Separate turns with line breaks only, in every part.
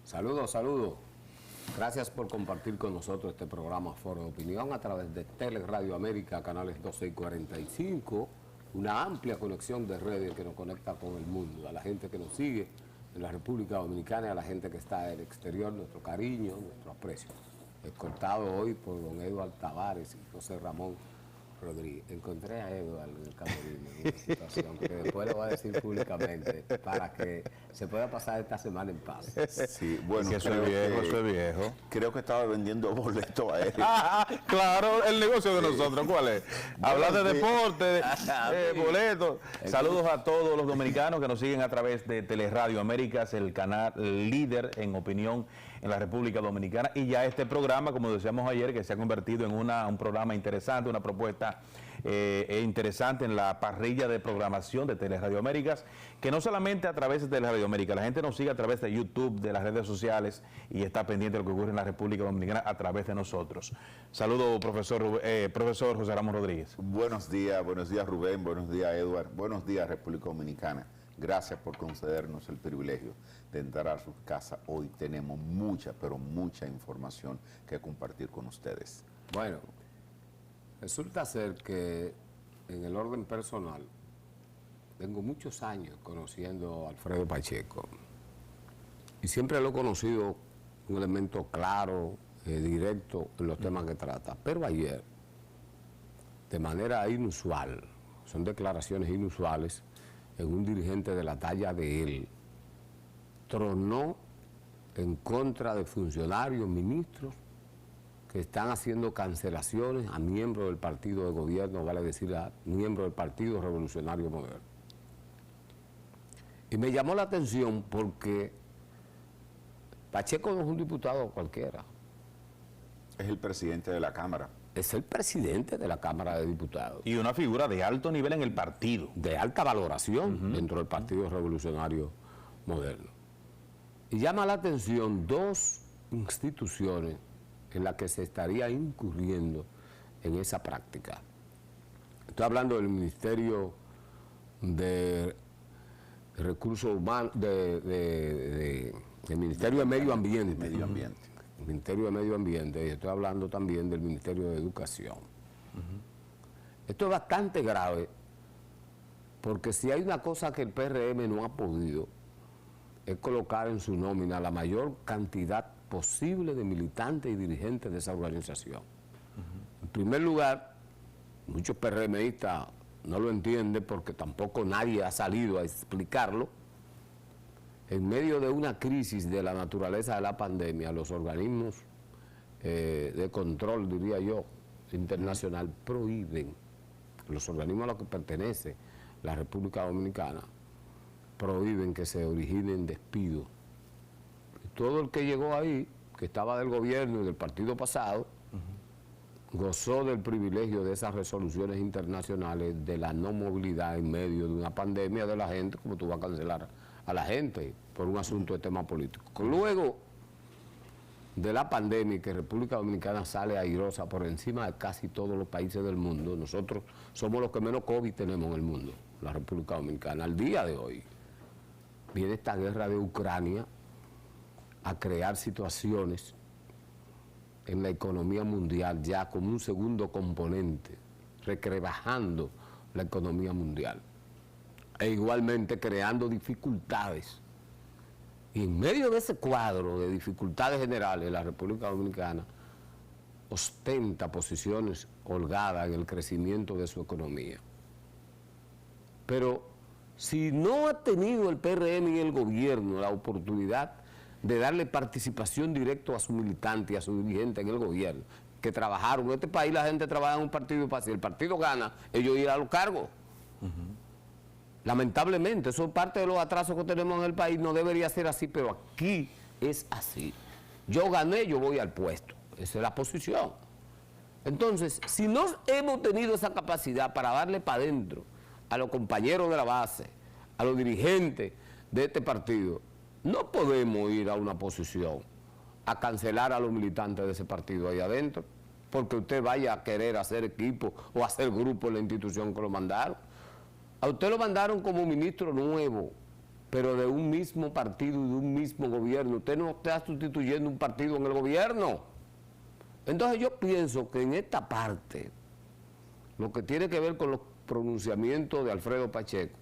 Saludos, saludos. Gracias por compartir con nosotros este programa Foro de Opinión a través de Teleradio América, canales 12 y 45, una amplia conexión de redes que nos conecta con el mundo, a la gente que nos sigue en la República Dominicana y a la gente que está en el exterior, nuestro cariño, nuestro aprecio. Escoltado hoy por don Eduardo Tavares y José Ramón Rodríguez. Encontré a Eduardo en el camerino en una situación que después le voy a decir públicamente para que se pueda pasar esta semana en paz.
Sí, bueno,
que soy viejo.
Creo que estaba vendiendo boletos a él.
Claro, el negocio de nosotros, ¿cuál es? Hablar de deporte, boletos. Saludos a todos los dominicanos que nos siguen a través de Teleradio Américas, el canal líder en opinión en la República Dominicana. Y ya este programa, como decíamos ayer, que se ha convertido en un programa interesante, una propuesta interesante en la parrilla de programación de Teleradio Américas, que no solamente a través de Teleradio Américas, la gente nos sigue a través de YouTube, de las redes sociales y está pendiente de lo que ocurre en la República Dominicana a través de nosotros. Saludos, profesor José Ramón Rodríguez.
Buenos días Rubén, buenos días Eduardo, buenos días República Dominicana. Gracias por concedernos el privilegio de entrar a su casa. Hoy tenemos mucha, pero mucha información que compartir con ustedes.
Bueno, resulta ser que en el orden personal tengo muchos años conociendo a Alfredo Pacheco y siempre lo he conocido un elemento claro, directo en los temas que trata. Pero ayer, de manera inusual, son declaraciones inusuales en un dirigente de la talla de él, tronó en contra de funcionarios, ministros, que están haciendo cancelaciones a miembros del partido de gobierno, vale decir, a miembros del Partido Revolucionario Moderno. Y me llamó la atención porque Pacheco no es un diputado cualquiera.
Es el presidente de la Cámara.
Es el presidente de la Cámara de Diputados.
Y una figura de alto nivel en el partido.
De alta valoración dentro del Partido Revolucionario Moderno. Y llama la atención dos instituciones en las que se estaría incurriendo en esa práctica. Estoy hablando del Ministerio de Recursos Humanos, del Ministerio de Medio Ambiente. El Ministerio de Medio Ambiente, y estoy hablando también del Ministerio de Educación. Esto es bastante grave, porque si hay una cosa que el PRM no ha podido, es colocar en su nómina la mayor cantidad posible de militantes y dirigentes de esa organización. En primer lugar, muchos PRMistas no lo entienden porque tampoco nadie ha salido a explicarlo. En medio de una crisis de la naturaleza de la pandemia, los organismos de control, diría yo, internacional, prohíben, los organismos a los que pertenece la República Dominicana, prohíben que se originen despidos. Todo el que llegó ahí, que estaba del gobierno y del partido pasado, gozó del privilegio de esas resoluciones internacionales de la no movilidad en medio de una pandemia de la gente, como tú vas a cancelar a la gente por un asunto de tema político. Luego de la pandemia, que República Dominicana sale airosa por encima de casi todos los países del mundo, nosotros somos los que menos COVID tenemos en el mundo, la República Dominicana. Al día de hoy viene esta guerra de Ucrania a crear situaciones en la economía mundial ya como un segundo componente, recrebajando la economía mundial e igualmente creando dificultades. Y en medio de ese cuadro de dificultades generales, la República Dominicana ostenta posiciones holgadas en el crecimiento de su economía. Pero si no ha tenido el PRM y el gobierno la oportunidad de darle participación directa a sus militantes y a sus dirigentes en el gobierno, que trabajaron en este país, la gente trabaja en un partido y si el partido gana, ellos irán a los cargos. Lamentablemente, eso es parte de los atrasos que tenemos en el país, no debería ser así, pero aquí es así. Yo gané, yo voy al puesto. Esa es la posición. Entonces, si no hemos tenido esa capacidad para darle para adentro a los compañeros de la base, a los dirigentes de este partido, no podemos ir a una posición a cancelar a los militantes de ese partido ahí adentro, porque usted vaya a querer hacer equipo o hacer grupo en la institución que lo mandaron. A usted lo mandaron como ministro nuevo pero de un mismo partido y de un mismo gobierno. Usted no está sustituyendo un partido en el gobierno. Entonces yo pienso que en esta parte, lo que tiene que ver con los pronunciamientos de Alfredo Pacheco,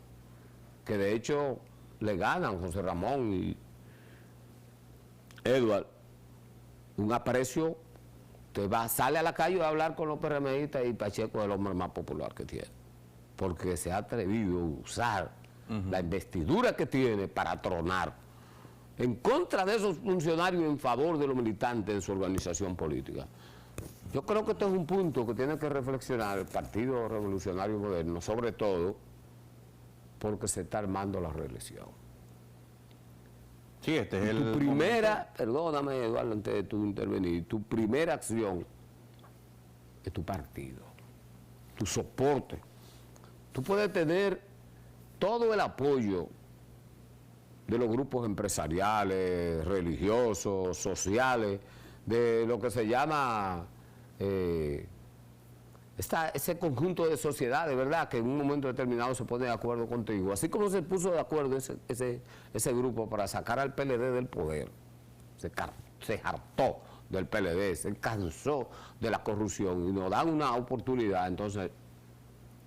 que de hecho le ganan José Ramón y Edward un aprecio, sale a la calle a hablar con los PRMistas y Pacheco es el hombre más popular que tiene, porque se ha atrevido a usar la investidura que tiene para tronar en contra de esos funcionarios en favor de los militantes de su organización política. Yo creo que este es un punto que tiene que reflexionar el Partido Revolucionario Moderno, sobre todo porque se está armando la reelección.
Sí, este es el
Tu primera, perdóname Eduardo, antes de tu intervenir, tu primera acción es tu partido, tu soporte. Tú puedes tener todo el apoyo de los grupos empresariales, religiosos, sociales, de lo que se llama ese conjunto de sociedades, ¿verdad?, que en un momento determinado se pone de acuerdo contigo. Así como se puso de acuerdo ese grupo para sacar al PLD del poder, se hartó del PLD, se cansó de la corrupción y nos dan una oportunidad, entonces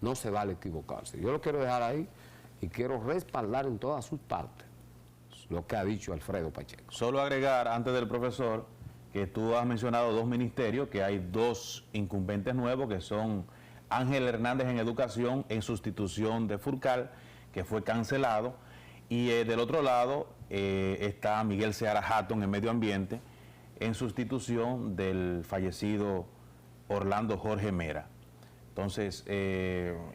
no se vale equivocarse. Yo lo quiero dejar ahí y quiero respaldar en todas sus partes lo que ha dicho Alfredo Pacheco.
Solo agregar, antes del profesor, que tú has mencionado 2 ministerios, que hay 2 incumbentes nuevos, que son Ángel Hernández en Educación, en sustitución de Furcal, que fue cancelado, y del otro lado está Miguel Seara Hatton en Medio Ambiente, en sustitución del fallecido Orlando Jorge Mera. Entonces,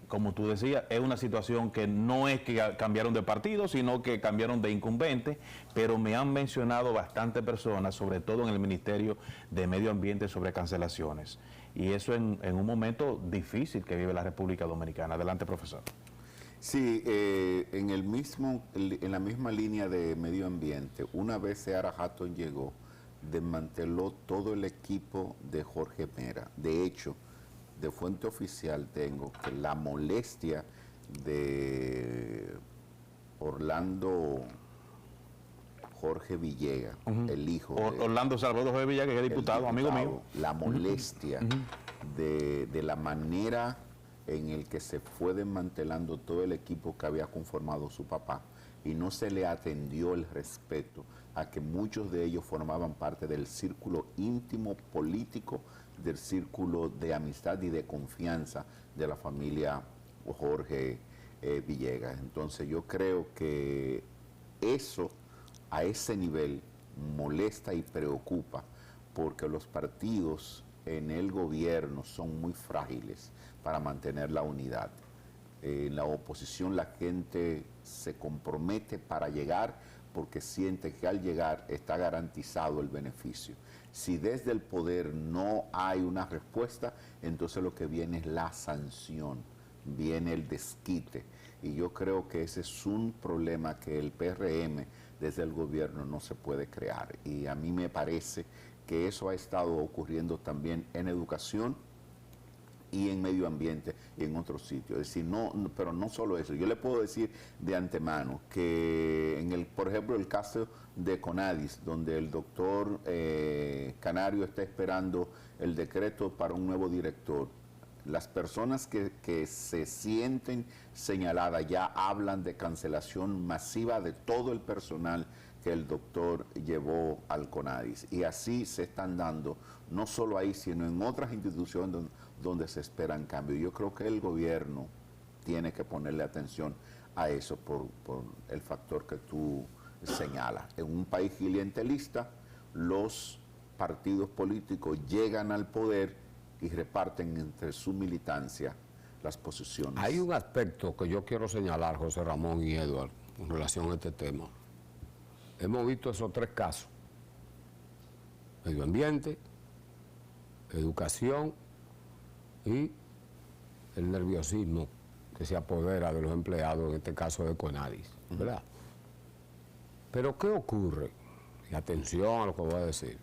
como tú decías, es una situación que no es que cambiaron de partido, sino que cambiaron de incumbente, pero me han mencionado bastantes personas, sobre todo en el Ministerio de Medio Ambiente, sobre cancelaciones. Y eso en un momento difícil que vive la República Dominicana. Adelante, profesor.
Sí, en la misma línea de medio ambiente, una vez Seara Hatton llegó, desmanteló todo el equipo de Jorge Mera. De hecho, de fuente oficial tengo que la molestia de Orlando Jorge Villegas, el hijo de
Orlando Salvador Jorge Villegas, que es diputado, amigo mío.
La molestia de la manera en el que se fue desmantelando todo el equipo que había conformado su papá y no se le atendió el respeto a que muchos de ellos formaban parte del círculo íntimo político, del círculo de amistad y de confianza de la familia Jorge Villegas. Entonces yo creo que eso a ese nivel molesta y preocupa, porque los partidos en el gobierno son muy frágiles para mantener la unidad. En la oposición la gente se compromete para llegar porque siente que al llegar está garantizado el beneficio. Si desde el poder no hay una respuesta, entonces lo que viene es la sanción, viene el desquite. Y yo creo que ese es un problema que el PRM desde el gobierno no se puede crear. Y a mí me parece que eso ha estado ocurriendo también en educación y en medio ambiente y en otros sitios. Es decir, pero no solo eso. Yo le puedo decir de antemano que, por ejemplo, el caso de Conadis, donde el doctor Canario está esperando el decreto para un nuevo director, las personas que se sienten señaladas ya hablan de cancelación masiva de todo el personal que el doctor llevó al Conadis. Y así se están dando, no solo ahí, sino en otras instituciones donde se esperan cambios. Yo creo que el gobierno tiene que ponerle atención a eso por el factor que tú señalas. En un país clientelista, los partidos políticos llegan al poder y reparten entre su militancia las posiciones.
Hay un aspecto que yo quiero señalar, José Ramón y Edward, en relación a este tema. Hemos visto esos 3 casos: medio ambiente, educación y el nerviosismo que se apodera de los empleados, en este caso de Conadis, ¿verdad? Pero ¿qué ocurre? Y atención a lo que voy a decir.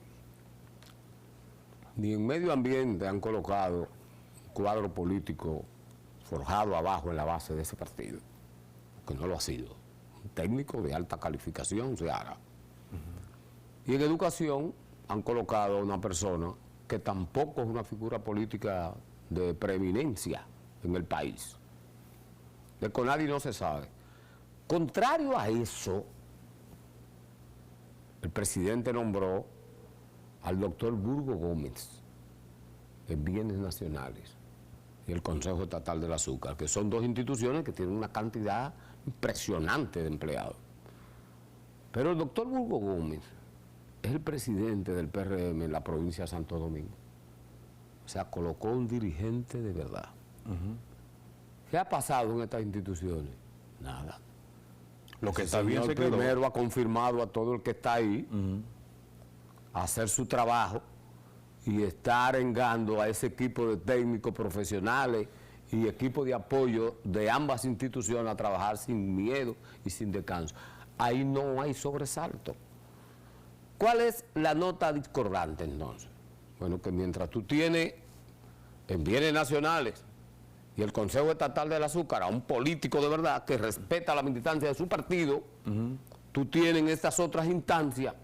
Ni en medio ambiente han colocado un cuadro político forjado abajo en la base de ese partido, que no lo ha sido. un técnico de alta calificación, Seara. Y en educación han colocado a una persona que tampoco es una figura política de preeminencia en el país. De Conadi no se sabe. Contrario a eso, el presidente nombró al doctor Burgo Gómez en Bienes Nacionales y el Consejo Estatal del Azúcar, que son dos instituciones que tienen una cantidad impresionante de empleados. Pero el doctor Burgo Gómez es el presidente del PRM en la provincia de Santo Domingo. O sea, colocó un dirigente de verdad. ¿Qué ha pasado en estas instituciones? Nada.
Lo que
Ese
está bien
señor
se quedó.
primero ha confirmado a todo el que está ahí a hacer su trabajo y está arengando a ese equipo de técnicos profesionales y equipo de apoyo de ambas instituciones a trabajar sin miedo y sin descanso. Ahí no hay sobresalto. ¿Cuál es la nota discordante entonces? Bueno, que mientras tú tienes en Bienes Nacionales y el Consejo Estatal del Azúcar a un político de verdad que respeta la militancia de su partido, tú tienes en estas otras instancias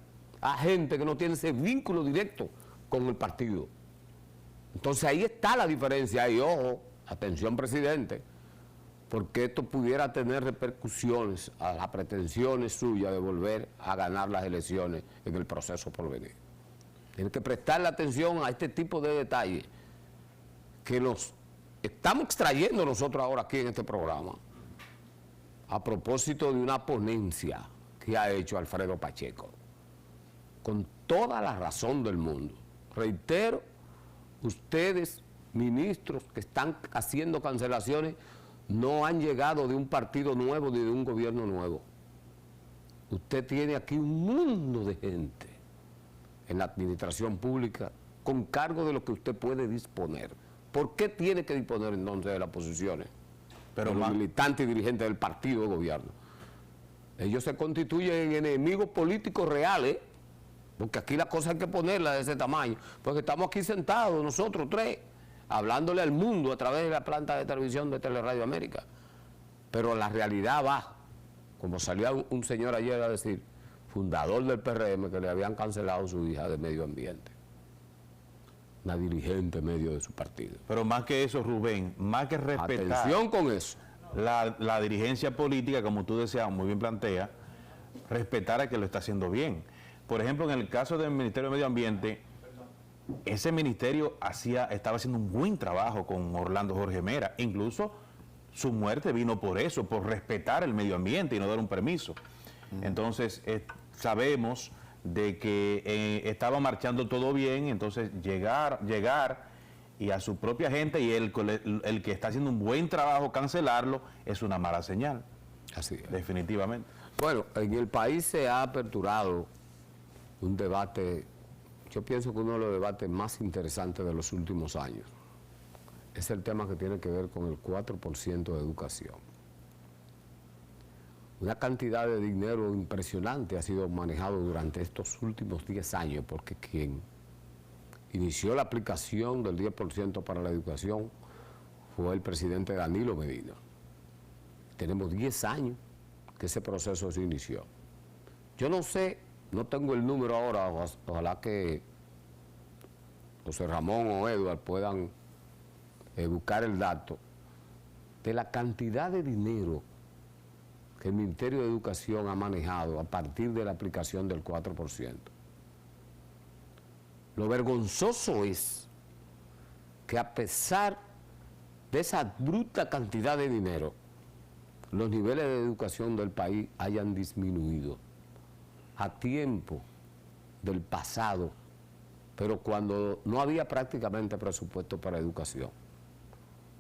a gente que no tiene ese vínculo directo con el partido. Entonces ahí está la diferencia y ojo, atención presidente, porque esto pudiera tener repercusiones a las pretensiones suyas de volver a ganar las elecciones en el proceso por venir. Tiene que prestarle atención a este tipo de detalles que los estamos extrayendo nosotros ahora aquí en este programa a propósito de una ponencia que ha hecho Alfredo Pacheco, con toda la razón del mundo. Reitero, ustedes, ministros que están haciendo cancelaciones, no han llegado de un partido nuevo ni de un gobierno nuevo. Usted tiene aquí un mundo de gente en la administración pública con cargo de lo que usted puede disponer. ¿Por qué tiene que disponer entonces de las posiciones? Pero los militantes y dirigentes del partido de gobierno. Ellos se constituyen en enemigos políticos reales, porque aquí la cosa hay que ponerla de ese tamaño, porque estamos aquí sentados nosotros tres, hablándole al mundo a través de la planta de televisión de Teleradio América. Pero la realidad va, como salió un señor ayer a decir, fundador del PRM, que le habían cancelado su hija de medio ambiente, una dirigente medio de su partido.
Pero más que eso, Rubén, más que respetar
Atención con eso.
la dirigencia política, como tú decías, muy bien plantea, respetar a que lo está haciendo bien. Por ejemplo, en el caso del Ministerio de Medio Ambiente, ese ministerio estaba haciendo un buen trabajo con Orlando Jorge Mera. Incluso su muerte vino por eso, por respetar el medio ambiente y no dar un permiso. Entonces, sabemos de que estaba marchando todo bien, entonces llegar y a su propia gente y el que está haciendo un buen trabajo cancelarlo es una mala señal.
Así es.
Definitivamente.
Bueno, en el país se ha aperturado un debate, yo pienso que uno de los debates más interesantes de los últimos años es el tema que tiene que ver con el 4% de educación. Una cantidad de dinero impresionante ha sido manejado durante estos últimos 10 años, porque quien inició la aplicación del 10% para la educación fue el presidente Danilo Medina. Tenemos 10 años que ese proceso se inició. Yo no sé, no tengo el número ahora, ojalá que José Ramón o Edward puedan buscar el dato de la cantidad de dinero que el Ministerio de Educación ha manejado a partir de la aplicación del 4%. Lo vergonzoso es que a pesar de esa bruta cantidad de dinero, los niveles de educación del país hayan disminuido a tiempo del pasado, pero cuando no había prácticamente presupuesto para educación,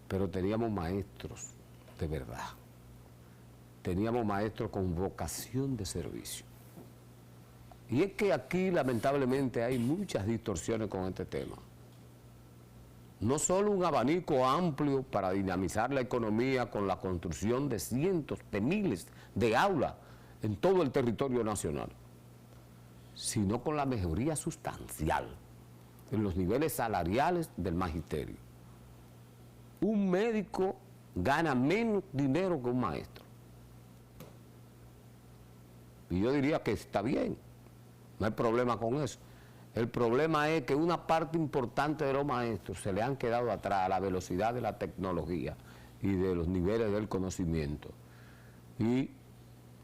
pero teníamos maestros de verdad, teníamos maestros con vocación de servicio. Y es que aquí lamentablemente hay muchas distorsiones con este tema. No solo un abanico amplio para dinamizar la economía con la construcción de cientos de miles de aulas en todo el territorio nacional, sino con la mejoría sustancial en los niveles salariales del magisterio. Un médico gana menos dinero que un maestro. Y yo diría que está bien, no hay problema con eso. El problema es que una parte importante de los maestros se le han quedado atrás a la velocidad de la tecnología y de los niveles del conocimiento. Y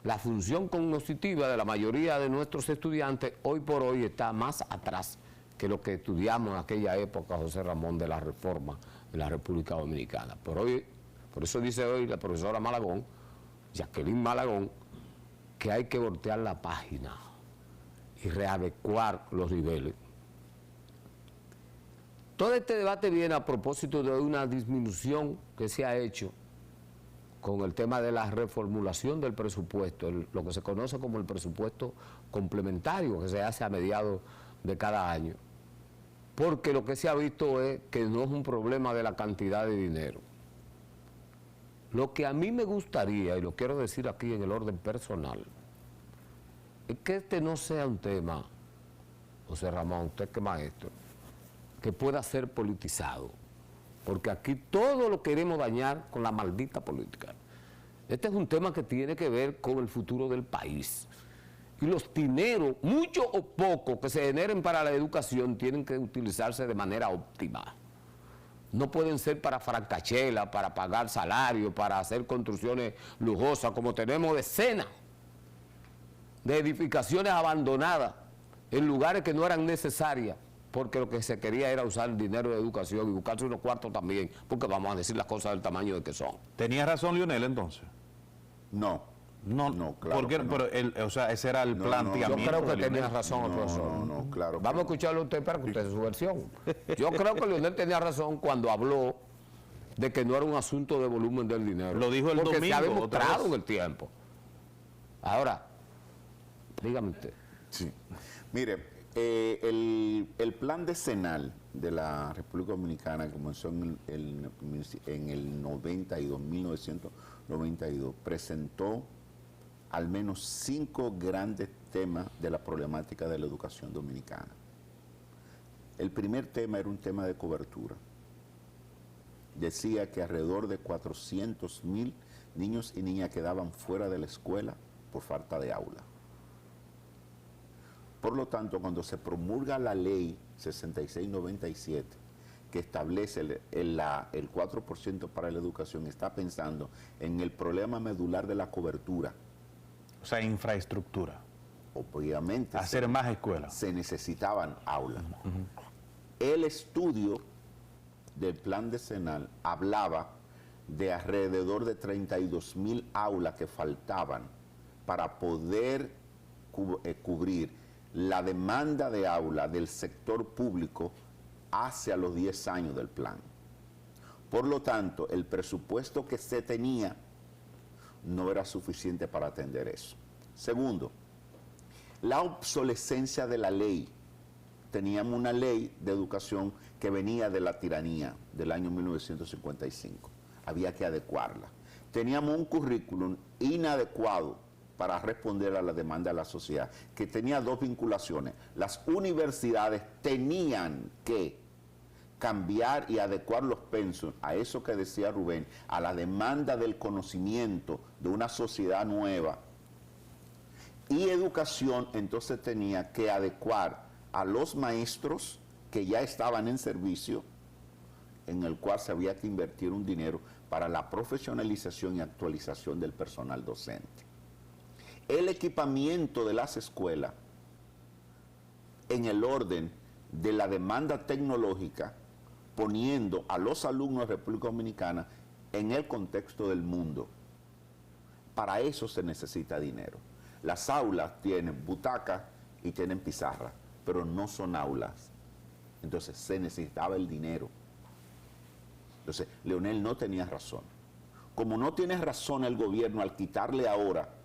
la función cognitiva de la mayoría de nuestros estudiantes hoy por hoy está más atrás que lo que estudiamos en aquella época, José Ramón, de la reforma en la República Dominicana. Por eso dice hoy la profesora Malagón, Jacqueline Malagón, que hay que voltear la página y readecuar los niveles. Todo este debate viene a propósito de una disminución que se ha hecho con el tema de la reformulación del presupuesto, lo que se conoce como el presupuesto complementario, que se hace a mediados de cada año. Porque lo que se ha visto es que no es un problema de la cantidad de dinero. Lo que a mí me gustaría, y lo quiero decir aquí en el orden personal, es que este no sea un tema, José Ramón, usted que es maestro, que pueda ser politizado, porque aquí todo lo queremos dañar con la maldita política. Este es un tema que tiene que ver con el futuro del país. Y los dineros, mucho o poco, que se generen para la educación, tienen que utilizarse de manera óptima. No pueden ser para francachela, para pagar salarios, para hacer construcciones lujosas, como tenemos decenas de edificaciones abandonadas en lugares que no eran necesarias, porque lo que se quería era usar el dinero de educación y buscarse unos cuartos también, porque vamos a decir las cosas del tamaño de que son.
¿Tenía razón Lionel entonces?
No,
claro. Porque, no. Pero o sea, ese era el planteamiento.
Yo creo que tenía razón el profesor.
Claro.
Vamos a escucharlo a usted para que usted dé su versión. Yo creo que Lionel tenía razón cuando habló de que no era un asunto de volumen del dinero.
Lo dijo el domingo.
Porque se ha demostrado en el tiempo. Ahora, dígame usted.
Sí. Mire, el plan decenal de la República Dominicana comenzó en el 92, 1992, presentó al menos 5 grandes temas de la problemática de la educación dominicana. El primer tema era un tema de cobertura. Decía que alrededor de 400,000 niños y niñas quedaban fuera de la escuela por falta de aula. Por lo tanto, cuando se promulga la ley 6697, que establece el 4% para la educación, está pensando en el problema medular de la cobertura.
O sea, infraestructura.
Obviamente.
Hacer más escuelas.
Se necesitaban aulas. El estudio del plan decenal hablaba de alrededor de 32,000 aulas que faltaban para poder cubrir la demanda de aula del sector público hacia los 10 años del plan. Por lo tanto, el presupuesto que se tenía no era suficiente para atender eso. Segundo, la obsolescencia de la ley. Teníamos una ley de educación que venía de la tiranía del año 1955. Había que adecuarla. Teníamos un currículum inadecuado para responder a la demanda de la sociedad, que tenía 2 vinculaciones. Las universidades tenían que cambiar y adecuar los pensos a eso que decía Rubén, a la demanda del conocimiento de una sociedad nueva. Y educación entonces tenía que adecuar a los maestros que ya estaban en servicio, en el cual se había que invertir un dinero para la profesionalización y actualización del personal docente. El equipamiento de las escuelas en el orden de la demanda tecnológica, poniendo a los alumnos de República Dominicana en el contexto del mundo. Para eso se necesita dinero. Las aulas tienen butacas y tienen pizarra, pero no son aulas. Entonces se necesitaba el dinero. Entonces Leonel no tenía razón. Como no tiene razón el gobierno al quitarle ahora,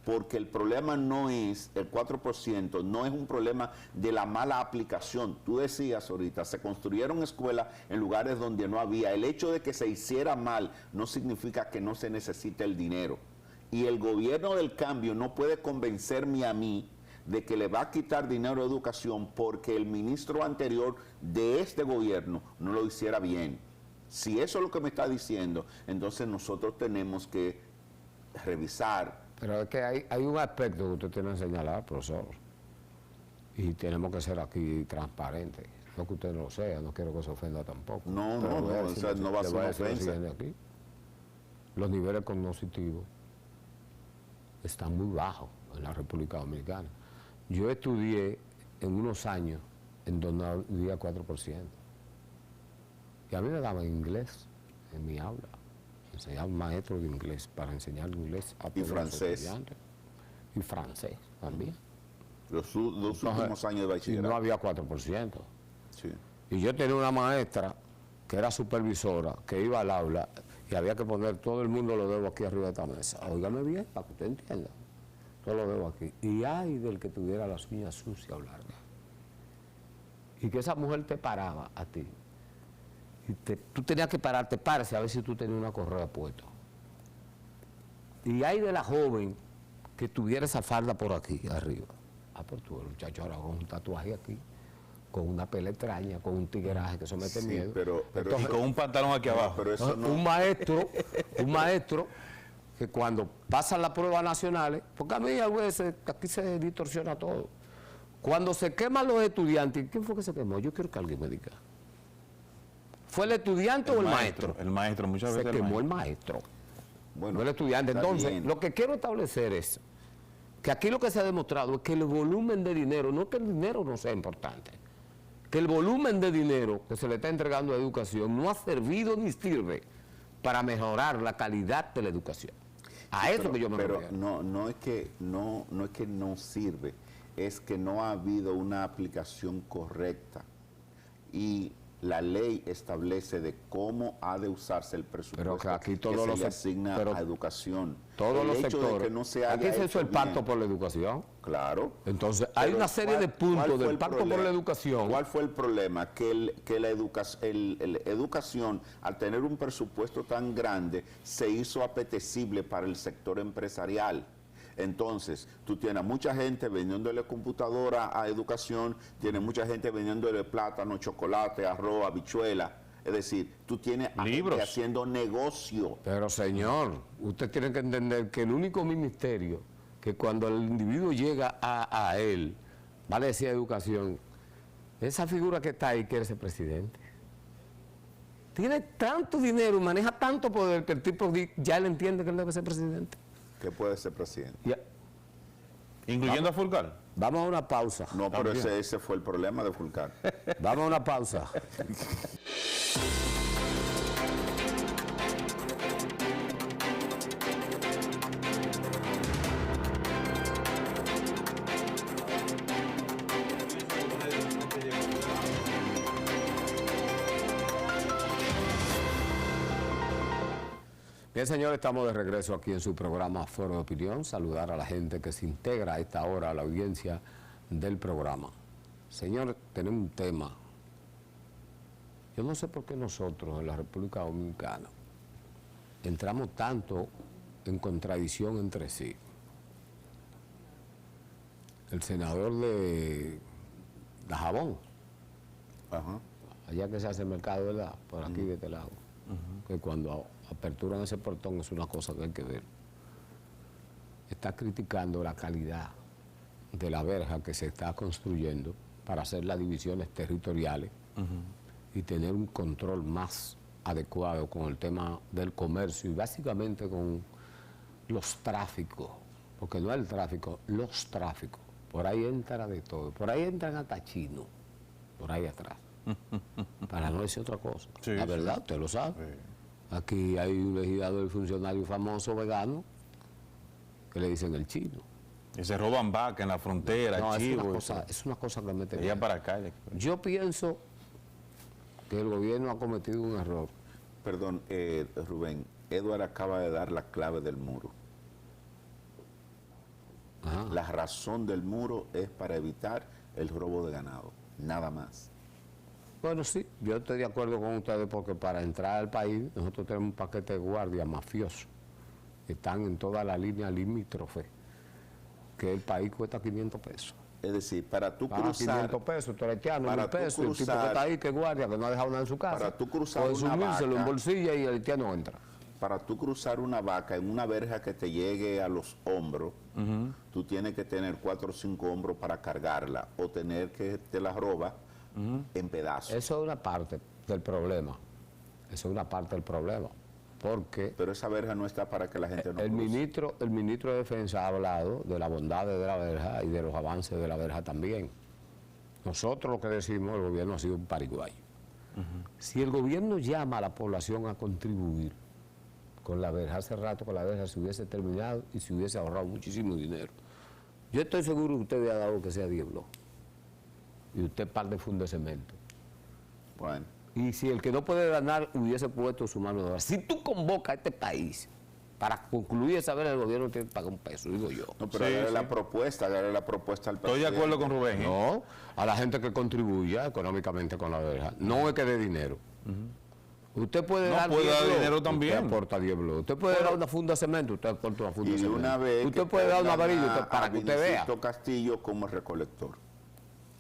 porque el problema no es el 4%, no es un problema de la mala aplicación. Tú decías ahorita, se construyeron escuelas en lugares donde no había. El hecho de que se hiciera mal no significa que no se necesite el dinero. Y el gobierno del cambio no puede convencerme a mí de que le va a quitar dinero a educación porque el ministro anterior de este gobierno no lo hiciera bien. Si eso es lo que me está diciendo, entonces nosotros tenemos que revisar
Pero es que hay un aspecto que usted tiene que señalar, profesor. Y tenemos que ser aquí transparentes. No que usted no lo sea, no quiero que se ofenda tampoco.
No,
Pero
no,
voy a
no,
decir
o sea, no va a
le
ser
voy
una
decir lo
ofensa.
siguiente aquí. Los niveles cognitivos están muy bajos en la República Dominicana. Yo estudié en unos años en donde había 4%. Y a mí me daban inglés en mi aula. Me enseñaba un maestro de inglés para enseñar inglés a todos los
francés.
estudiantes. Y francés también.
Los últimos años de
Y
bachillerato.
no había 4%.
Sí.
Y yo tenía una maestra que era supervisora, que iba al aula y había que poner todo el mundo los dedos aquí arriba de esta mesa. Óigame bien, para que usted entienda. Todos los dedos aquí. Y ay del que tuviera las uñas sucias o largas. Y que esa mujer te paraba a ti. Y tú tenías que pararte, párese a ver si tú tenías una correa puesta. Y hay de la joven que tuviera esa falda por aquí, arriba. Ah, pero tú, el muchacho ahora con un tatuaje aquí, con una pela extraña, con un tigueraje que eso mete
Sí,
miedo.
pero
Y con un pantalón aquí abajo.
pero eso no.
Un maestro que cuando pasan las pruebas nacionales, porque a mí a veces aquí se distorsiona todo. Cuando se queman los estudiantes, ¿quién fue que se quemó? Yo quiero que alguien me diga. ¿Fue el estudiante o el maestro?
El maestro, muchas
Se
veces el
quemó
maestro.
el maestro,
Bueno,
no el estudiante.
está
Entonces,
bien.
lo que quiero establecer es que aquí lo que se ha demostrado es que el volumen de dinero, no que el dinero no sea importante, que el volumen de dinero que se le está entregando a educación no ha servido ni sirve para mejorar la calidad de la educación. A eso que yo me
Pero
refiero.
no es que no sirve, es que no ha habido una aplicación correcta y la ley establece de cómo ha de usarse el presupuesto
que aquí todos
se
los
le
sec-
asigna
pero
a educación.
Todos
El
los
hecho
sectores.
de que no se haya
Aquí se hizo
hecho
el pacto
bien,
por la educación.
Claro.
Entonces, hay
Pero
una serie de
¿cuál
puntos
fue
del
el
pacto por
problema?
la educación.
¿Cuál fue el problema? Que la educación, al tener un presupuesto tan grande, se hizo apetecible para el sector empresarial. Entonces, tú tienes mucha gente vendiéndole computadora a educación, tienes mucha gente vendiéndole plátano, chocolate, arroz, habichuela. Es decir, tú tienes a
Libros.
gente haciendo negocio.
Pero señor, usted tiene que entender que el único ministerio que cuando el individuo llega a él, vale decir educación, esa figura que está ahí quiere ser presidente. Tiene tanto dinero y maneja tanto poder que el tipo ya le entiende que él debe ser presidente.
Que puede ser presidente.
Ya,
Incluyendo a Fulcar.
vamos a una pausa.
No, pero
También.
ese fue el problema de Fulcar.
Vamos a una pausa. Bien, señores, estamos de regreso aquí en su programa Foro de Opinión. Saludar a la gente que se integra a esta hora a la audiencia del programa. Señor, tenemos un tema. Yo no sé por qué nosotros en la República Dominicana entramos tanto en contradicción entre sí. El senador de Dajabón,
Ajá.
allá que se hace el mercado, ¿verdad? Por aquí de este lado. Que cuando aperturan ese portón es una cosa que hay que ver. Está criticando la calidad de la verja que se está construyendo para hacer las divisiones territoriales y tener un control más adecuado con el tema del comercio y básicamente con los tráficos, porque no es el tráfico, los tráficos. Por ahí entra de todo, por ahí entran hasta chinos, por ahí atrás. Para no decir otra cosa.
Sí,
la
sí.
verdad, usted lo sabe. Aquí hay un legislador y funcionario famoso vegano que le dicen el chino.
Y se roban vacas en la frontera,
No,
chivos.
es una cosa que mete
Allá
miedo.
para acá.
Yo pienso que el gobierno ha cometido un error.
Perdón, Rubén, Edward acaba de dar la clave del muro.
Ajá.
La razón del muro es para evitar el robo de ganado, nada más.
Bueno, sí, yo estoy de acuerdo con ustedes porque para entrar al país nosotros tenemos un paquete de guardias mafiosos que están en toda la línea limítrofe, que el país cuesta 500 pesos.
Es decir, para tú
Paga
cruzar,
500 pesos, toretiano,
para
1000
tú
pesos, el tipo que
cruzar-
está ahí, que guardia, que no ha dejado nada en su casa.
para tú cruzar
puede
una
sumirse, lo
vaca-
embolsilla y el haitiano entra.
para tú cruzar una vaca en una verja que te llegue a los hombros, tú tienes que tener 4 o 5 hombros para cargarla, o tener que te la roba en pedazos.
Eso es una parte del problema. Eso es una parte del problema. Porque
Pero esa verja no está para que la gente no
el
cruce.
ministro de Defensa ha hablado de las bondades de la verja y de los avances de la verja también. Nosotros lo que decimos, el gobierno ha sido un pariguayo. Si el gobierno llama a la población a contribuir con la verja, hace rato con la verja se hubiese terminado y se hubiese ahorrado muchísimo dinero. Yo estoy seguro que usted había dado que sea 10 bloques y usted par de fundos de cemento.
Bueno,
Y si el que no puede ganar hubiese puesto su mano de obra. Si tú convocas a este país para concluir esa verja, el gobierno tiene que pagar un peso, digo yo.
no, pero
Sí,
darle
sí.
la propuesta, darle la propuesta al
Estoy
presidente.
de acuerdo con Rubén.
No, a la gente que contribuya económicamente con la verja. No es que dé dinero. Usted puede
No,
dar
puede
10
dar
bloques,
dinero también.
Usted aporta 10 bloques. Usted puede dar una funda de cemento, usted aporta una funda
Y
de
de
cemento.
una vez
Usted
que
puede dar una
pongan
varilla
a
para que usted vea.
Vinicito Castillo como recolector.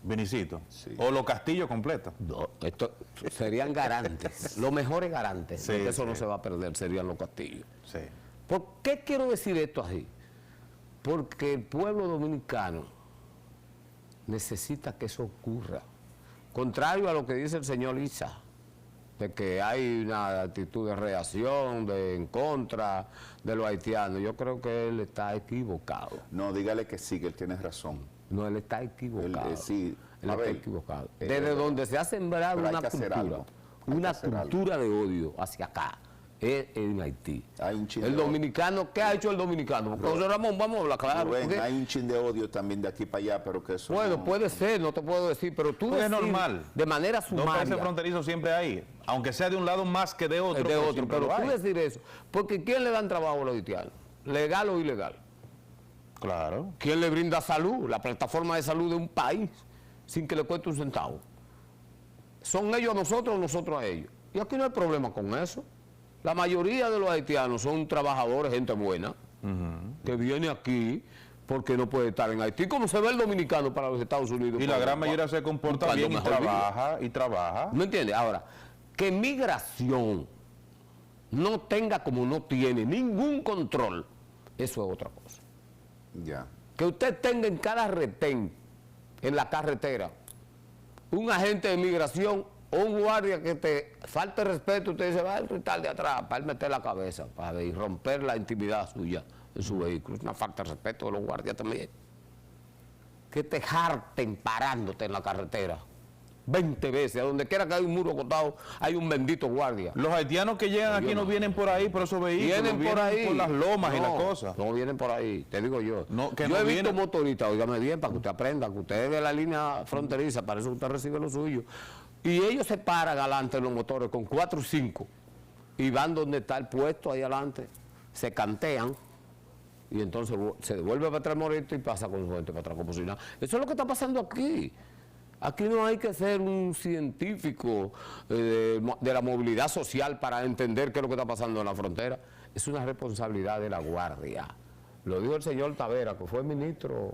Vinicito.
Sí.
O los castillos completos.
No, esto serían garantes. Los mejores garantes.
Sí,
de que eso
sí.
no se va a perder, serían los castillos.
Sí.
¿Por qué quiero decir esto así? Porque el pueblo dominicano necesita que eso ocurra. Contrario a lo que dice el señor Isa, de que hay una actitud de reacción, de en contra de los haitianos, yo creo que él está equivocado.
No, dígale que sí, que él tiene razón.
No, él está equivocado.
Él, sí,
Él
a
está
ver,
equivocado.
es
Desde
verdad.
donde se ha sembrado
Pero hay
una
que hacer
cultura,
algo. Hay que
una
hacer algo.
cultura de odio hacia acá, es en Haití.
Hay un chin
El
de odio.
dominicano, ¿qué ha hecho el dominicano? Porque José Ramón, vamos a hablar claro.
Rubén,
porque-
hay un chin de odio también de aquí para allá, pero que eso
Bueno,
no-
puede ser, no te puedo decir, pero tú
Porque es
decir
normal.
de manera
Dos países
sumaria
fronterizos siempre hay. Aunque sea de un lado más que de otro.
de
pues
otro,
siempre
pero
lo
tú
hay.
decir eso, porque ¿quién le dan trabajo a los haitianos? ¿Legal o ilegal?
Claro.
¿Quién le brinda salud? La plataforma de salud de un país, sin que le cueste un centavo. ¿Son ellos a nosotros o nosotros a ellos? Y aquí no hay problema con eso. La mayoría de los haitianos son trabajadores, gente buena, que viene aquí porque no puede estar en Haití, como se ve el dominicano para los Estados Unidos.
Y la gran mayoría se comporta
buscando
bien y
mejor vida.
trabaja, y trabaja.
¿Me entiendes? Ahora, que migración no tenga como no tiene ningún control, eso es otra cosa.
Ya.
Que usted tenga en cada retén, en la carretera, un agente de migración o un guardia que te falte respeto, usted dice, va al cristal de atrás, para él meter la cabeza, para ver, y romper la intimidad suya en su vehículo. Es una falta de respeto de los guardias también. Que te jarten parándote en la carretera 20 veces, a donde quiera que hay un muro cortado, hay un bendito guardia.
Los haitianos que llegan aquí no vienen por ahí, por esos vehículos.
Vienen por ahí.
Por las lomas y las
No,
cosas.
No vienen por ahí, te digo yo.
No, que
yo
no
he visto
vienen.
motoristas, óigame bien, para que usted aprenda, que usted ve la línea fronteriza, para eso usted recibe lo suyo. Y ellos se paran adelante en los motores con 4 o 5 y van donde está el puesto ahí adelante, se cantean y entonces se devuelve para atrás Morito y pasa con su gente para atrás como si nada. Eso es lo que está pasando aquí. Aquí no hay que ser un científico de la movilidad social para entender qué es lo que está pasando en la frontera. Es una responsabilidad de la Guardia. Lo dijo el señor Tavera, que fue ministro,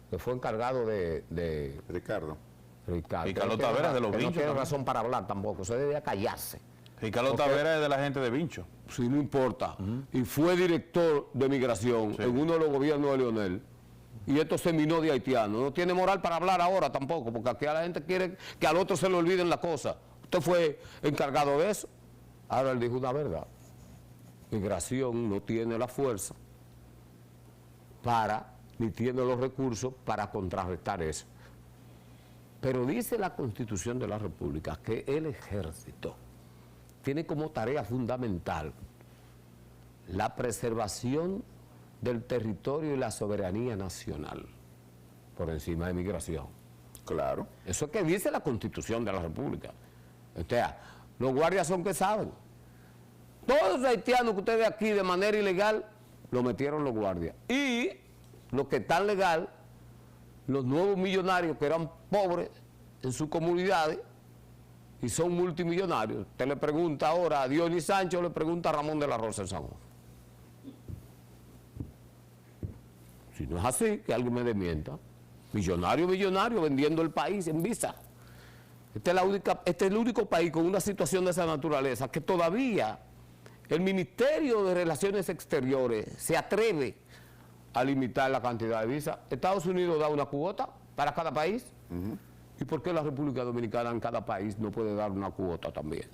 que fue encargado de
Ricardo.
Ricardo.
Ricardo
Que no tiene
Tavera de los
que no
Vinchos
tiene
también.
razón para hablar tampoco, se debía callarse.
Ricardo
Porque-
Tavera es de la gente de Vincho.
Si no importa. Y fue director de migración
Sí.
en uno de los gobiernos de Leonel. Y esto se minó de haitiano. No tiene moral para hablar ahora tampoco, porque aquí a la gente quiere que al otro se le olviden las cosas. Usted fue encargado de eso. Ahora él dijo una verdad. Migración no tiene la fuerza para, ni tiene los recursos para contrarrestar eso. Pero dice la Constitución de la República que el ejército tiene como tarea fundamental la preservación del territorio y la soberanía nacional por encima de migración.
Claro.
Eso es que dice la Constitución de la República. O sea, los guardias son que saben. Todos los haitianos que usted ve aquí de manera ilegal, lo metieron los guardias. Y los que están legal, los nuevos millonarios que eran pobres en sus comunidades y son multimillonarios. Usted le pregunta ahora a Dionis Sancho, le pregunta a Ramón de la Rosa en San Juan. Si no es así, que alguien me desmienta. Millonario vendiendo el país en visa. Este es el único país con una situación de esa naturaleza que todavía El Ministerio de Relaciones Exteriores se atreve a limitar la cantidad de visas. Estados Unidos da una cuota para cada país. ¿Y por qué la República Dominicana en cada país no puede dar una cuota también?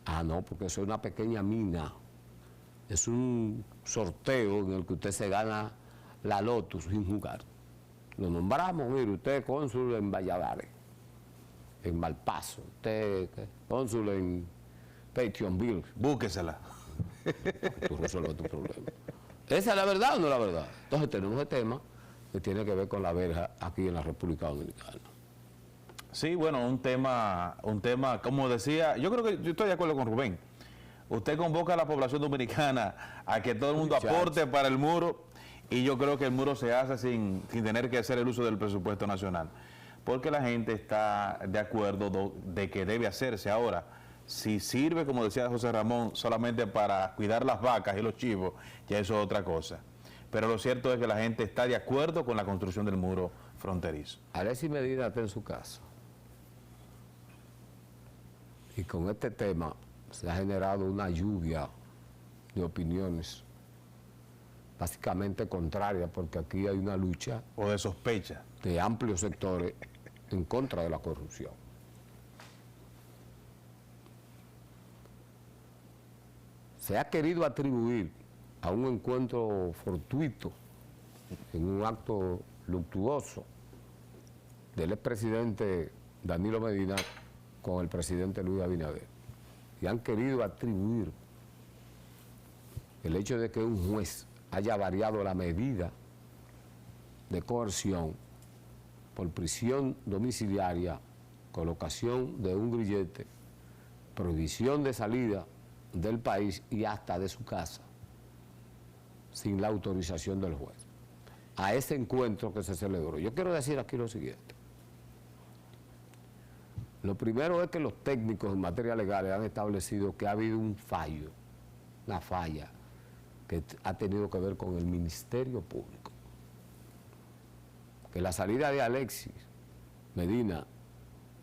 Ah, no, porque eso es una pequeña mina. Es un sorteo en el que usted se gana la loto sin jugar. Lo nombramos, mire, usted es cónsul en Valladares, en Malpaso, usted cónsul en Petionville.
Búsquesela.
Tú resuelves tu problema. ¿Esa es la verdad o no es la verdad? Entonces tenemos el tema que tiene que ver con la verja aquí en la República Dominicana.
Sí, bueno, un tema, como decía, yo creo que yo estoy de acuerdo con Rubén. Usted convoca a la población dominicana a que todo el mundo aporte para el muro, y yo creo que el muro se hace sin tener que hacer el uso del presupuesto nacional, porque la gente está de acuerdo de que debe hacerse. Ahora, si sirve, como decía José Ramón, solamente para cuidar las vacas y los chivos, ya eso es otra cosa. Pero lo cierto es que la gente está de acuerdo con la construcción del muro fronterizo.
Alexis Medina está en su casa. Y con este tema se ha generado una lluvia de opiniones básicamente contrarias, porque aquí hay una lucha
O de sospecha.
de amplios sectores en contra de la corrupción. Se ha querido atribuir a un encuentro fortuito en un acto luctuoso del expresidente Danilo Medina con el presidente Luis Abinader. Y han querido atribuir el hecho de que un juez haya variado la medida de coerción por prisión domiciliaria, colocación de un grillete, prohibición de salida del país y hasta de su casa, sin la autorización del juez, a ese encuentro que se celebró. Yo quiero decir aquí lo siguiente. Lo primero es que los técnicos en materia legal han establecido que ha habido un fallo, una falla, que ha tenido que ver con el Ministerio Público. Que la salida de Alexis Medina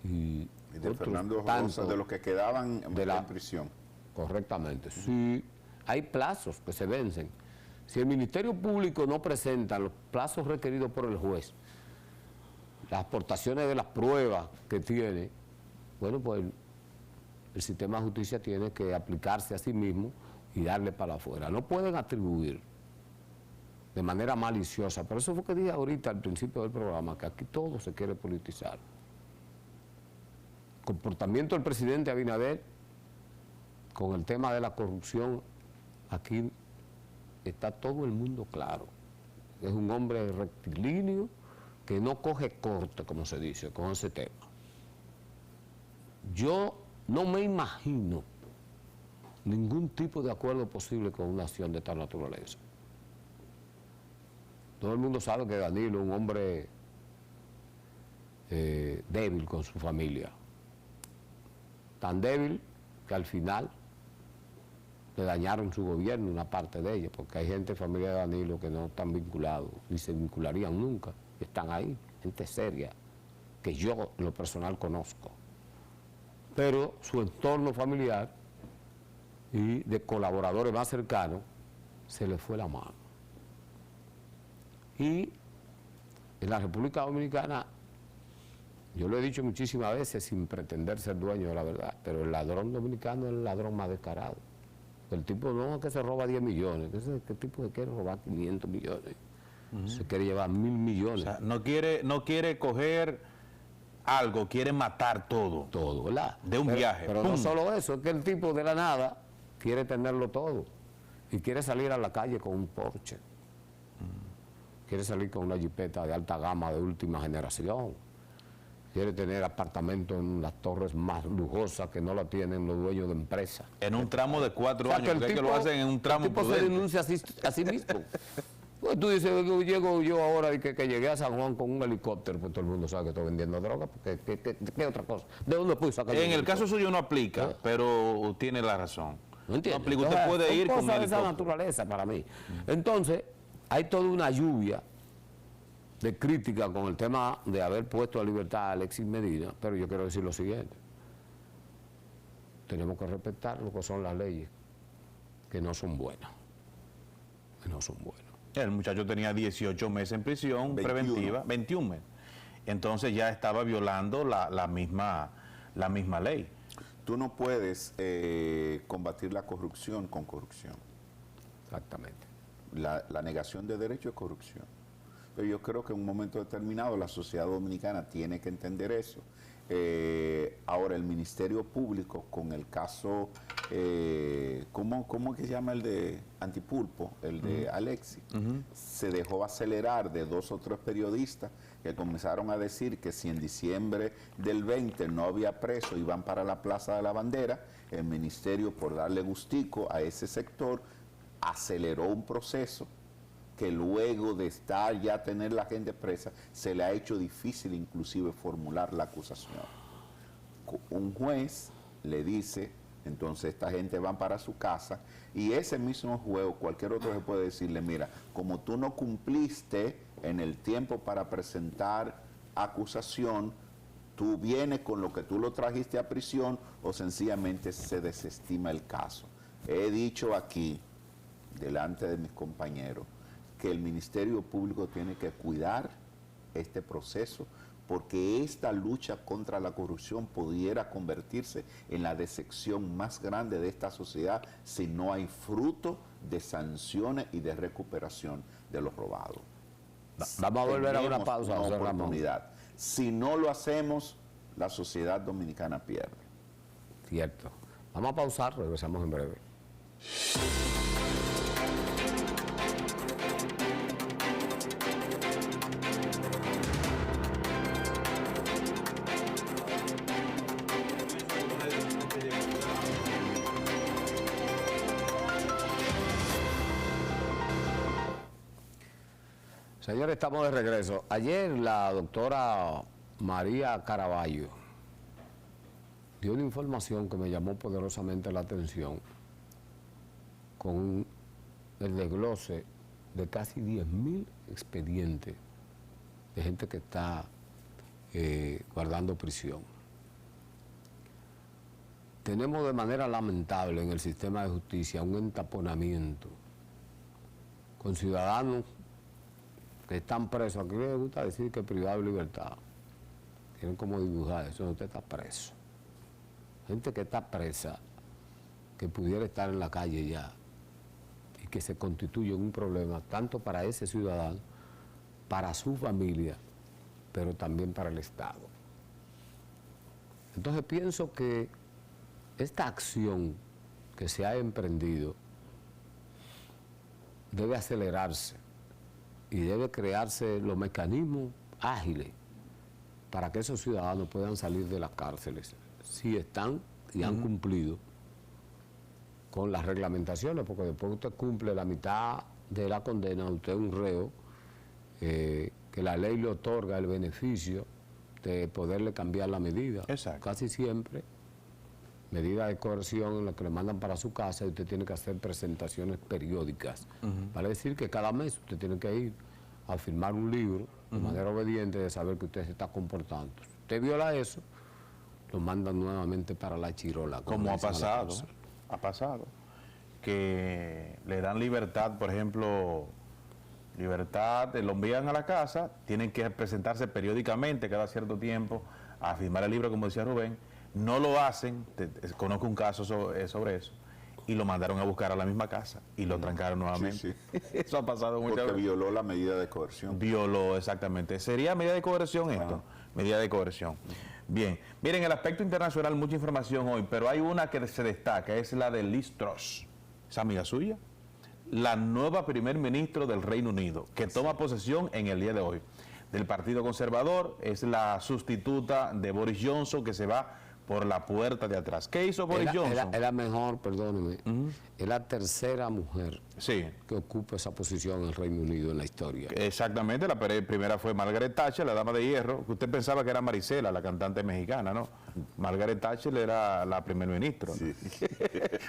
y
de Fernando Rosa, de los que quedaban en prisión.
Correctamente. Si hay plazos que se vencen, si el Ministerio Público no presenta los plazos requeridos por el juez, las aportaciones de las pruebas que tiene, bueno, pues el sistema de justicia tiene que aplicarse a sí mismo y darle para afuera. No pueden atribuir de manera maliciosa. Por eso fue que dije ahorita al principio del programa que aquí todo se quiere politizar. El comportamiento del presidente Abinader con el tema de la corrupción, aquí está todo el mundo claro. Es un hombre rectilíneo que no coge corte, como se dice, con ese tema. Yo no me imagino ningún tipo de acuerdo posible con una acción de tal naturaleza. Todo el mundo sabe que Danilo es un hombre débil con su familia. Tan débil que al final le dañaron su gobierno, una parte de ellos, porque hay gente, familia de Danilo, que no están vinculados, ni se vincularían nunca, están ahí, gente seria, que yo en lo personal conozco. Pero su entorno familiar y de colaboradores más cercanos, se le fue la mano. Y en la República Dominicana, yo lo he dicho muchísimas veces sin pretender ser dueño de la verdad, pero el ladrón dominicano es el ladrón más descarado. El tipo no es que se roba 10 millones, ¿qué tipo de quiere robar 500 millones? Se quiere llevar 1.000 millones.
O sea, no quiere coger algo, quiere matar todo.
Todo, ¿verdad?
De un viaje.
Pero no solo eso, es que el tipo de la nada quiere tenerlo todo. Y quiere salir a la calle con un Porsche. Quiere salir con una jipeta de alta gama de última generación. Quiere tener apartamentos en las torres más lujosas que no la tienen los dueños de empresas.
En un tramo de 4 años, porque es que lo hacen en un tramo
el tipo se denuncia a sí mismo. Pues tú dices, llego yo ahora y que llegué a San Juan con un helicóptero, pues todo el mundo sabe que estoy vendiendo droga, porque ¿qué otra cosa? ¿De dónde puedo sacar?
En el caso suyo no aplica, pero tiene la razón.
No entiendo.
No aplica. Usted puede ir con un
helicóptero. De esa
helicóptero.
naturaleza para mí. Entonces, hay toda una lluvia de crítica con el tema de haber puesto a libertad a Alexis Medina, pero yo quiero decir lo siguiente. Tenemos que respetar lo que son las leyes que no son buenas. Que no son buenas.
El muchacho tenía 18 meses en prisión
21.
preventiva, 21 meses. Entonces ya estaba violando la misma ley.
Tú no puedes combatir la corrupción con corrupción.
Exactamente.
La negación de derechos es corrupción. Pero yo creo que en un momento determinado la sociedad dominicana tiene que entender eso. Ahora, el Ministerio Público, con el caso, ¿cómo que se llama el de Antipulpo? El de Alexis, se dejó acelerar de 2 o 3 periodistas que comenzaron a decir que si en diciembre del 20 no había preso, iban para la Plaza de la Bandera. El Ministerio, por darle gustico a ese sector, aceleró un proceso que luego de estar ya tener la gente presa, se le ha hecho difícil inclusive formular la acusación. Un juez le dice, entonces esta gente va para su casa, y ese mismo juez o cualquier otro se puede decirle, mira, como tú no cumpliste en el tiempo para presentar acusación, tú vienes con lo que tú lo trajiste a prisión o sencillamente se desestima el caso. He dicho aquí, delante de mis compañeros, que el Ministerio Público tiene que cuidar este proceso porque esta lucha contra la corrupción pudiera convertirse en la decepción más grande de esta sociedad si no hay fruto de sanciones y de recuperación de los robados.
Vamos a volver a una
Tenemos
pausa,
una
José Ramón.
oportunidad. Si no lo hacemos, la sociedad dominicana pierde.
Cierto. Vamos a pausar, regresamos en breve. Señores, estamos de regreso. Ayer la doctora María Caraballo dio una información que me llamó poderosamente la atención con el desglose de casi 10.000 expedientes de gente que está guardando prisión. Tenemos de manera lamentable en el sistema de justicia un entaponamiento con ciudadanos que están presos. Aquí les gusta decir que privado de libertad. Tienen como dibujar eso, usted está preso. Gente que está presa, que pudiera estar en la calle ya, y que se constituye un problema tanto para ese ciudadano, para su familia, pero también para el Estado. Entonces pienso que esta acción que se ha emprendido debe acelerarse y debe crearse los mecanismos ágiles para que esos ciudadanos puedan salir de las cárceles si están y han cumplido con las reglamentaciones, porque después usted cumple la mitad de la condena, usted es un reo, que la ley le otorga el beneficio de poderle cambiar la medida.
Exacto.
Casi siempre, medida de coerción en la que le mandan para su casa y usted tiene que hacer presentaciones periódicas. Vale decir que cada mes usted tiene que ir a firmar un libro de manera obediente de saber que usted se está comportando. Si usted viola eso, lo mandan nuevamente para la chirola.
Como ha pasado, que le dan libertad, por ejemplo, libertad, lo envían a la casa, tienen que presentarse periódicamente cada cierto tiempo a firmar el libro, como decía Rubén, no lo hacen, conozco un caso sobre eso, y lo mandaron a buscar a la misma casa y lo trancaron nuevamente.
Sí.
Eso ha pasado muchas veces.
Porque violó la medida de coerción.
Violó, exactamente. ¿Sería medida de coerción esto? Medida de coerción. Bien. Miren, el aspecto internacional, mucha información hoy, pero hay una que se destaca, es la de Liz Truss. ¿Es amiga suya? La nueva primer ministro del Reino Unido, que toma posesión en el día de hoy. Del Partido Conservador, es la sustituta de Boris Johnson, que se va por la puerta de atrás. ¿Qué hizo Boris Johnson?
Es la mejor, perdóneme, es la tercera mujer que ocupa esa posición en el Reino Unido en la historia.
Exactamente, la primera fue Margaret Thatcher, la dama de hierro, que usted pensaba que era Marisela, la cantante mexicana, ¿no? Margaret Thatcher era la primer ministro, ¿no?
Sí.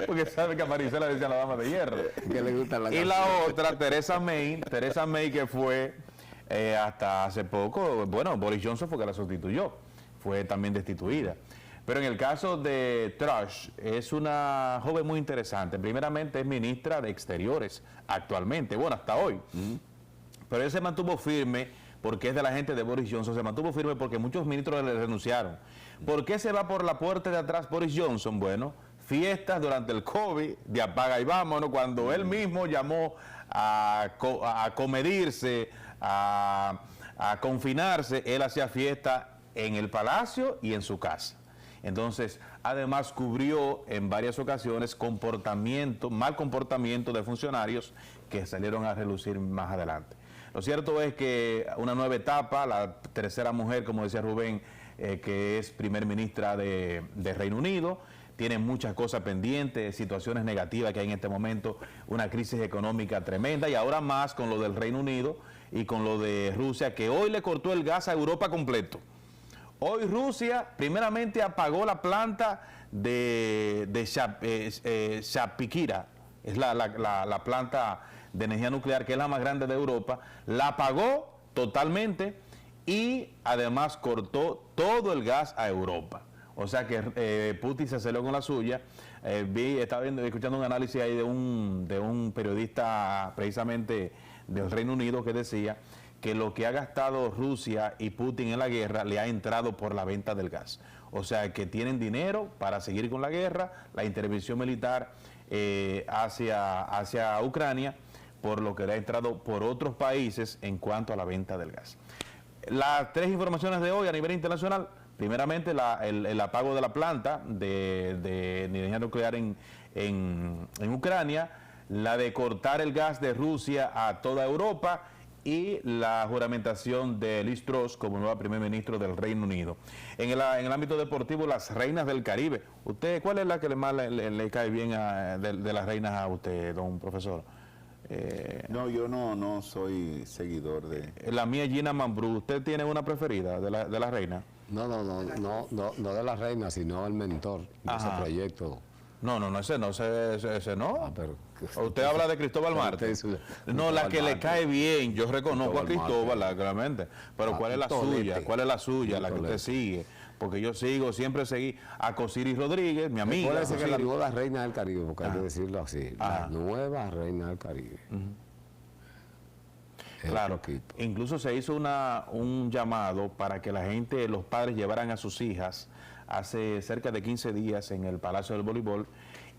Porque sabe que a Marisela le decían la dama de hierro.
Que le gusta la
Y la otra, Theresa May, que fue hasta hace poco, bueno, Boris Johnson fue que la sustituyó, fue también destituida. Pero en el caso de Truss, es una joven muy interesante. Primeramente es ministra de Exteriores actualmente, bueno, hasta hoy. Pero ella se mantuvo firme porque es de la gente de Boris Johnson, se mantuvo firme porque muchos ministros le renunciaron. ¿Por qué se va por la puerta de atrás Boris Johnson? Bueno, fiestas durante el COVID, de apaga y vámonos, cuando él mismo llamó a comedirse, a confinarse, él hacía fiesta en el palacio y en su casa. Entonces, además cubrió en varias ocasiones mal comportamiento de funcionarios que salieron a relucir más adelante. Lo cierto es que una nueva etapa, la tercera mujer, como decía Rubén, que es primer ministra de Reino Unido, tiene muchas cosas pendientes, situaciones negativas que hay en este momento, una crisis económica tremenda y ahora más con lo del Reino Unido y con lo de Rusia, que hoy le cortó el gas a Europa completo. Hoy Rusia primeramente apagó la planta de Shapikira, es la planta de energía nuclear que es la más grande de Europa, la apagó totalmente y además cortó todo el gas a Europa. O sea que Putin se salió con la suya. Estaba escuchando un análisis ahí de un periodista precisamente del Reino Unido que decía que lo que ha gastado Rusia y Putin en la guerra le ha entrado por la venta del gas. O sea que tienen dinero para seguir con la guerra, la intervención militar hacia Ucrania, por lo que le ha entrado por otros países en cuanto a la venta del gas. Las tres informaciones de hoy a nivel internacional: primeramente el apago de la planta de energía nuclear en Ucrania, la de cortar el gas de Rusia a toda Europa y la juramentación de Liz Truss como nueva primer ministro del Reino Unido. En el ámbito deportivo, las reinas del Caribe. ¿Usted cuál es la que más le cae bien de las reinas a usted, don profesor?
No, yo no soy seguidor de...
La mía, Gina Mambrú. ¿Usted tiene una preferida de la reina?
No de la reina, sino el mentor de ese proyecto.
No, ese no.
Ah, pero,
usted habla de Cristóbal Marte. No, la que le cae bien, yo reconozco a Cristóbal, claramente. Pero ¿cuál es la suya? ¿Cuál es la suya, la que usted sigue? Porque yo siempre seguí a Cosiris Rodríguez, mi amiga.
Puede ser que la nueva reina del Caribe, porque hay que decirlo así, la nueva reina del Caribe.
Claro, incluso se hizo un llamado para que la gente, los padres llevaran a sus hijas hace cerca de 15 días en el Palacio del Voleibol,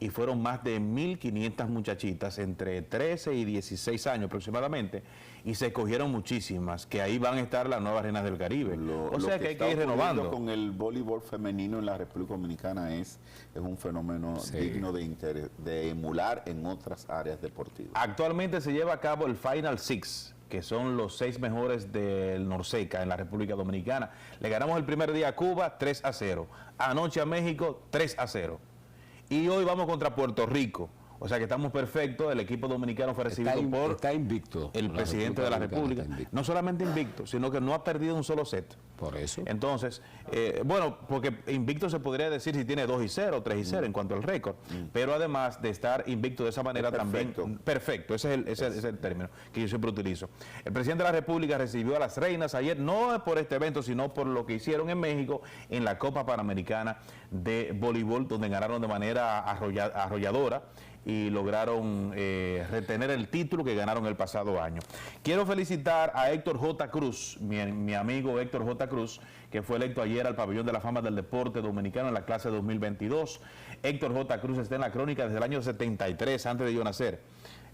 y fueron más de 1.500 muchachitas entre 13 y 16 años aproximadamente, y se escogieron muchísimas, que ahí van a estar las nuevas reinas del Caribe. O sea que hay que ir renovando.
Con el voleibol femenino en la República Dominicana es un fenómeno digno de emular en otras áreas deportivas.
Actualmente se lleva a cabo el Final Six, que son los 6 mejores del Norseca en la República Dominicana. Le ganamos el primer día a Cuba 3-0, anoche a México 3-0. Y hoy vamos contra Puerto Rico. O sea que estamos perfectos. El equipo dominicano fue recibido
está invicto,
el presidente de la República. No solamente invicto, sino que no ha perdido un solo set.
Por eso.
Entonces, bueno, porque invicto se podría decir si tiene 2-0, 3-0 en cuanto al récord. Pero además de estar invicto de esa manera también... Perfecto, ese es el término que yo siempre utilizo. El presidente de la República recibió a las reinas ayer, no por este evento, sino por lo que hicieron en México en la Copa Panamericana de Voleibol, donde ganaron de manera arrolladora y lograron retener el título que ganaron el pasado año. Quiero felicitar a Héctor J. Cruz, mi amigo Héctor J. Cruz, que fue electo ayer al Pabellón de la Fama del Deporte Dominicano en la clase 2022. Héctor J. Cruz está en la crónica desde el año 73, antes de yo nacer.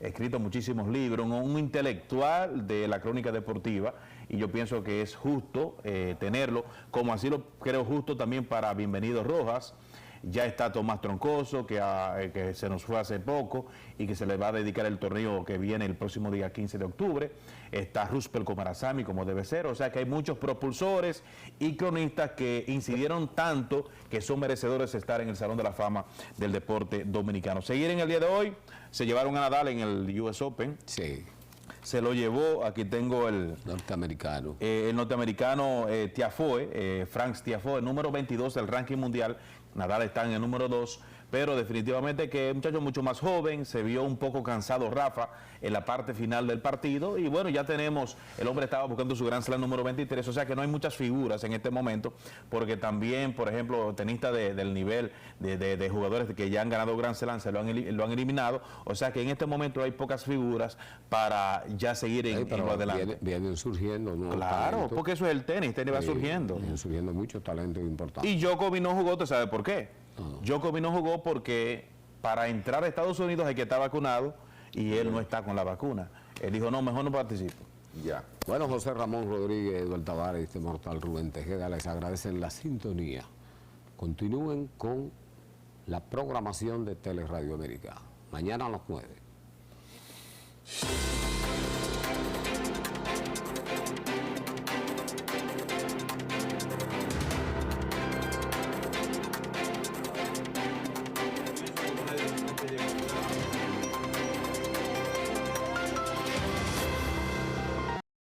Ha escrito muchísimos libros, un intelectual de la crónica deportiva, y yo pienso que es justo tenerlo, como así lo creo justo también para Bienvenido Rojas. Ya está Tomás Troncoso, que se nos fue hace poco y que se le va a dedicar el torneo que viene el próximo día 15 de octubre. Está Ruspel Comarazami, como debe ser. O sea que hay muchos propulsores y cronistas que incidieron tanto que son merecedores de estar en el Salón de la Fama del Deporte Dominicano. Seguir en el día de hoy, se llevaron a Nadal en el US Open.
Sí.
Se lo llevó, aquí tengo el
norteamericano.
El norteamericano Tiafoe, Franz Tiafoe, el número 22 del ranking mundial. Nadal está en el número 2, pero definitivamente que es un muchacho mucho más joven, se vio un poco cansado Rafa en la parte final del partido, y bueno, ya tenemos, el hombre estaba buscando su Grand Slam número 23, o sea que no hay muchas figuras en este momento, porque también, por ejemplo, tenistas del nivel de jugadores que ya han ganado Grand Slam lo han eliminado, o sea que en este momento hay pocas figuras para ya seguir en lo adelante.
Vienen surgiendo nuevos
Claro,
talentos.
porque eso es el tenis va surgiendo.
Vienen surgiendo muchos talentos importantes.
Y Djokovic no jugó, ¿te sabe por qué? Djokovic no jugó porque para entrar a Estados Unidos hay que estar vacunado y él no está con la vacuna. Él dijo, no, mejor no participo.
Ya.
Bueno, José Ramón Rodríguez, Eduardo Tavares, este mortal Rubén Tejeda, les agradecen la sintonía. Continúen con la programación de Teleradio América. Mañana a las 9.